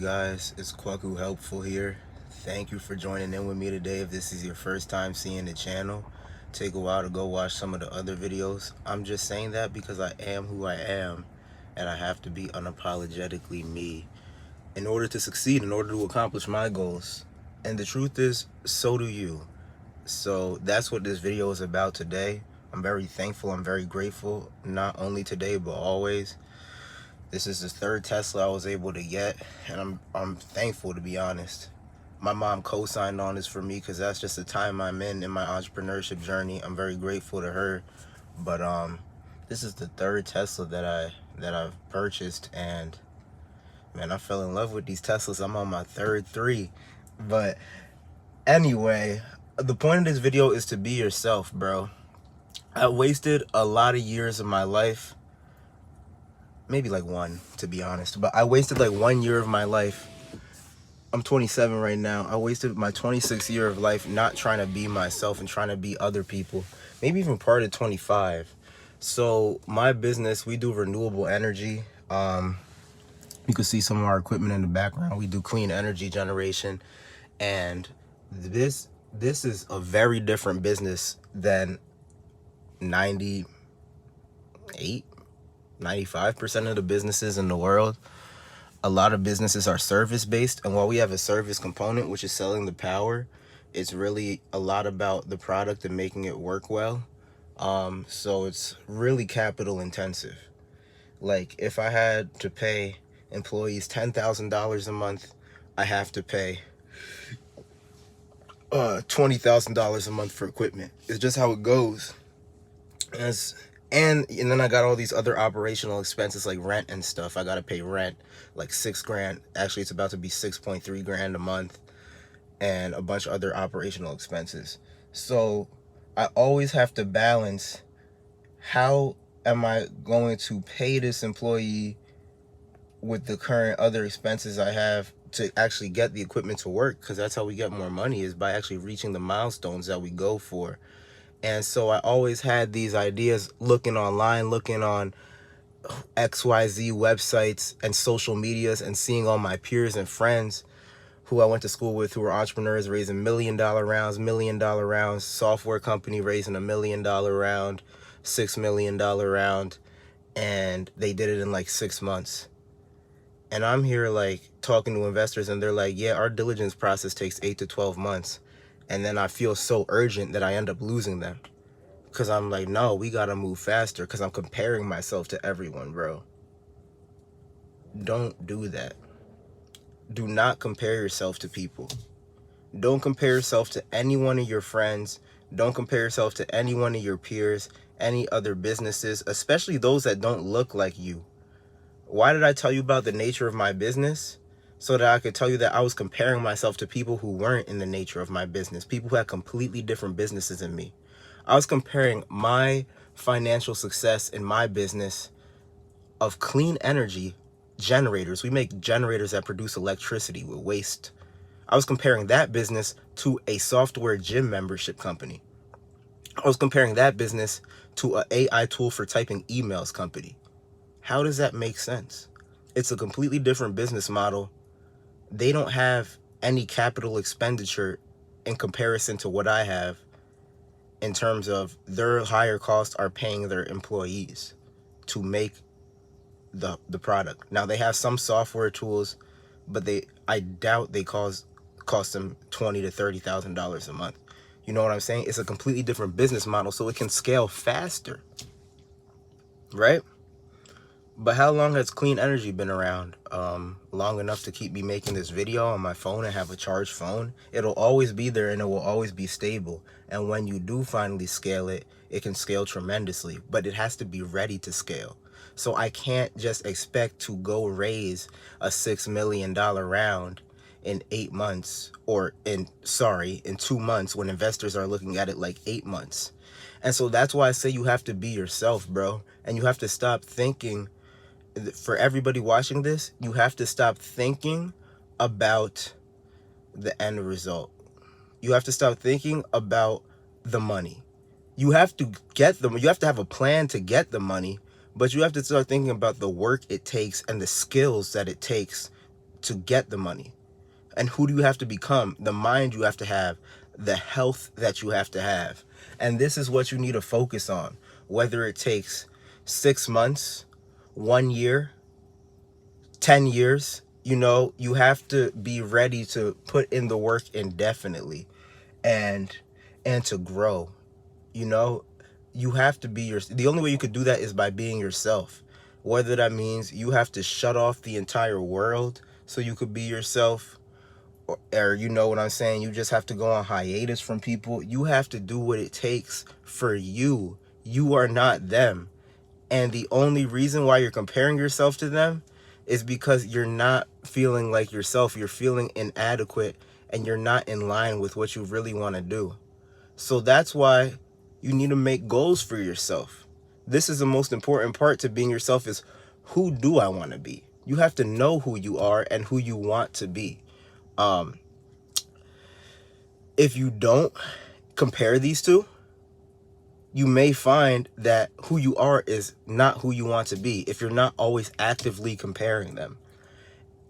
Guys, it's Kwaku Helpful here. Thank you for joining in with me today. If this is your first time seeing the channel, take a while to go watch some of the other videos. I'm just saying that because I am who I am, and I have to be unapologetically me in order to succeed, in order to accomplish my goals. And the truth is, so do you. So that's what this video is about today. I'm very thankful, I'm very grateful, not only today but always. This is the third Tesla I was able to get, and I'm thankful, to be honest. My mom co-signed on this for me because that's just the time I'm in my entrepreneurship journey. I'm very grateful to her. But this is the third Tesla that I've purchased, and man, I fell in love with these Teslas. I'm on my third three. But anyway, the point of this video is to be yourself, bro. I wasted a lot of years of my life, maybe like one, to be honest, but I wasted like 1 year of my life. I'm 27 right now. I wasted my 26th year of life not trying to be myself and trying to be other people, maybe even part of 25. So my business, we do renewable energy. You can see some of our equipment in the background. We do clean energy generation, and this is a very different business than 95% of the businesses in the world. A lot of businesses are service based, and while we have a service component, which is selling the power, it's really a lot about the product and making it work well. So it's really capital intensive. Like if I had to pay employees $10,000 a month, I have to pay $20,000 a month for equipment. It's just how it goes. And then I got all these other operational expenses like rent and stuff. I gotta pay rent like $6,000. Actually, it's about to be 6.3 grand a month, and a bunch of other operational expenses. So I always have to balance, how am I going to pay this employee with the current other expenses I have to actually get the equipment to work, because that's how we get more money, is by actually reaching the milestones that we go for. And so I always had these ideas, looking online, looking on XYZ websites and social medias, and seeing all my peers and friends who I went to school with who were entrepreneurs raising $1 million rounds, software company raising $1 million round, $6 million round, and they did it in like 6 months. And I'm here like talking to investors, and they're like, yeah, our diligence process takes 8 to 12 months. And then I feel so urgent that I end up losing them. Because I'm like, no, we got to move faster, because I'm comparing myself to everyone, bro. Don't do that. Do not compare yourself to people. Don't compare yourself to any one of your friends. Don't compare yourself to any one of your peers, any other businesses, especially those that don't look like you. Why did I tell you about the nature of my business? So that I could tell you that I was comparing myself to people who weren't in the nature of my business, people who had completely different businesses than me. I was comparing my financial success in my business of clean energy generators. We make generators that produce electricity with waste. I was comparing that business to a software gym membership company. I was comparing that business to an AI tool for typing emails company. How does that make sense? It's a completely different business model. They don't have any capital expenditure in comparison to what I have, in terms of their higher costs are paying their employees to make the product. Now they have some software tools, but I doubt they cost them $20,000 to $30,000 a month. You know what I'm saying? It's a completely different business model, so it can scale faster, right? But how long has clean energy been around? Long enough to keep me making this video on my phone and have a charged phone. It'll always be there, and it will always be stable. And when you do finally scale it, it can scale tremendously, but it has to be ready to scale. So I can't just expect to go raise a $6 million round in 8 months, or in 2 months, when investors are looking at it like 8 months. And so that's why I say you have to be yourself, bro. And you have to stop thinking, for everybody watching this, you have to stop thinking about the end result. You have to stop thinking about the money. You have to you have to have a plan to get the money, but you have to start thinking about the work it takes and the skills that it takes to get the money. And who do you have to become? The mind you have to have, the health that you have to have. And this is what you need to focus on, whether it takes 6 months, 1 year, 10 years. You know, you have to be ready to put in the work indefinitely and to grow. You know, you have to be the only way you could do that is by being yourself. Whether that means you have to shut off the entire world so you could be yourself, or you know what I'm saying, you just have to go on hiatus from people. You have to do what it takes for you. You are not them. And the only reason why you're comparing yourself to them is because you're not feeling like yourself. You're feeling inadequate and you're not in line with what you really want to do. So that's why you need to make goals for yourself. This is the most important part to being yourself, is who do I want to be? You have to know who you are and who you want to be. If you don't compare these two, you may find that who you are is not who you want to be if you're not always actively comparing them.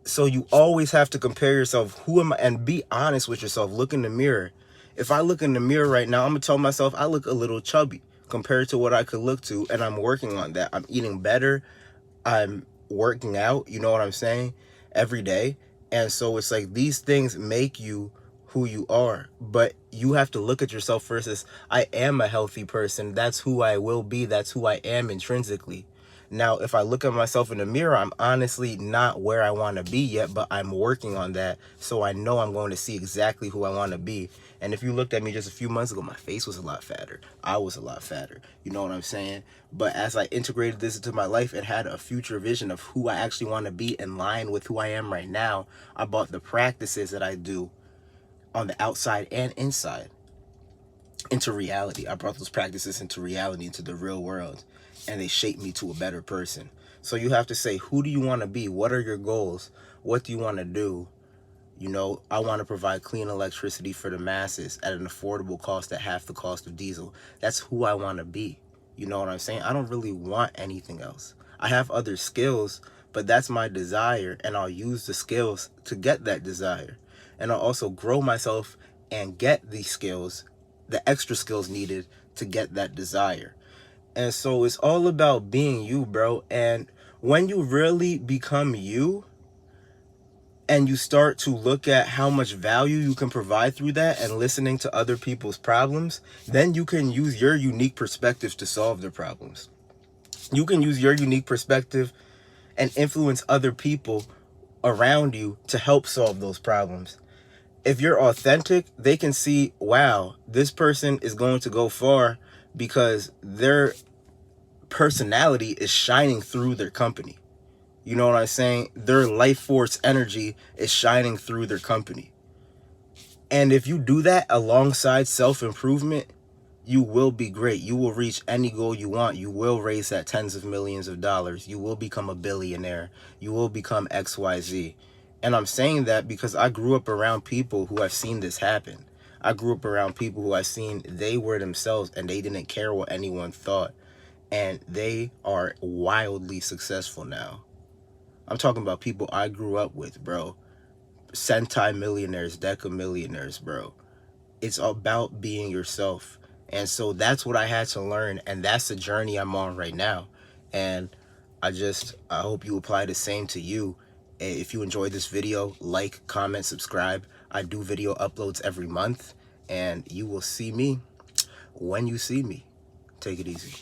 So you always have to compare yourself. Who am I? And be honest with yourself. Look in the mirror. If I look in the mirror right now, I'm going to tell myself I look a little chubby compared to what I could look to. And I'm working on that. I'm eating better. I'm working out. You know what I'm saying? Every day. And so it's like these things make you who you are. But you have to look at yourself first as, I am a healthy person. That's who I will be. That's who I am intrinsically. Now, if I look at myself in the mirror, I'm honestly not where I want to be yet, but I'm working on that. So I know I'm going to see exactly who I want to be. And if you looked at me just a few months ago, my face was a lot fatter. I was a lot fatter. You know what I'm saying? But as I integrated this into my life and had a future vision of who I actually want to be in line with who I am right now, I brought the practices that I do on the outside and inside into reality. I brought those practices into reality, into the real world, and they shaped me to a better person. So you have to say, who do you want to be? What are your goals? What do you want to do? You know, I want to provide clean electricity for the masses at an affordable cost at half the cost of diesel. That's who I want to be. You know what I'm saying? I don't really want anything else. I have other skills, but that's my desire, and I'll use the skills to get that desire. And I'll also grow myself and get these skills, the extra skills needed to get that desire. And so it's all about being you, bro. And when you really become you and you start to look at how much value you can provide through that and listening to other people's problems, then you can use your unique perspective to solve their problems. You can use your unique perspective and influence other people around you to help solve those problems. If you're authentic, they can see, wow, this person is going to go far because their personality is shining through their company. You know what I'm saying? Their life force energy is shining through their company. And if you do that alongside self-improvement, you will be great. You will reach any goal you want. You will raise that tens of millions of dollars. You will become a billionaire. You will become XYZ. And I'm saying that because I grew up around people who have seen this happen. I grew up around people who I've seen they were themselves and they didn't care what anyone thought. And they are wildly successful now. I'm talking about people I grew up with, bro. Sentai millionaires, deca millionaires, bro. It's about being yourself. And so that's what I had to learn. And that's the journey I'm on right now. And I hope you apply the same to you. If you enjoyed this video, like, comment, subscribe. I do video uploads every month. And you will see me when you see me. Take it easy.